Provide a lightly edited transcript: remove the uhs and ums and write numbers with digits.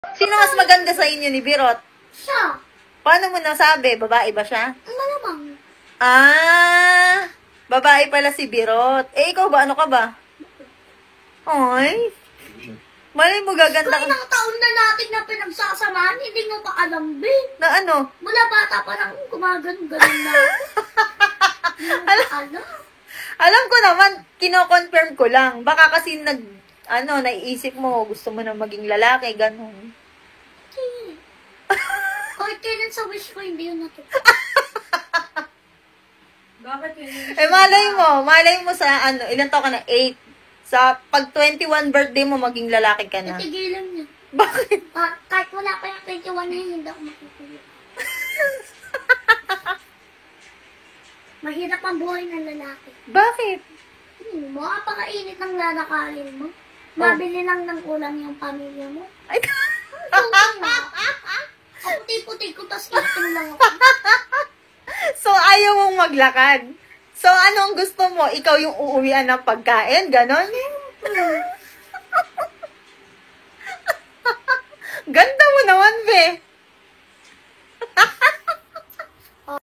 Sino mas maganda sa inyo ni Birot? Siya. Paano mo nasabi? Babae ba siya? Malamang. Ah, babae pala si Birot. Eh, ikaw ba? Ano ka ba? Ay, malay mo gaganda ka. Ilang taon na natin na pinagsasamahan, hindi mo pa alam, be. Na ano? Mula bata pa nang gumagano-ganon na. Alam. Alam ko naman, kino-confirm ko lang. Baka kasi naiisip mo, gusto mo na maging lalaki, ganun. Kahit kailan sa wish ko, hindi yun natupad. Bakit yun? Eh, malay mo sa ilan taon ka na? 8. Sa pag 21 birthday mo, maging lalaki ka na. Itigilan niya. Bakit? Kahit wala pa yung 21 na yun, hindi ako makukulit. Mahirap ang buhay ng lalaki. Bakit? Makapakainit ng lalakalin mo. Mabili lang ng ulam yung pamilya mo. Ay, Ang puti-puti ko, tas itim lang ako. so, ayaw mong maglakad. So, anong gusto mo? Ikaw yung uuwian ng pagkain? Ganon?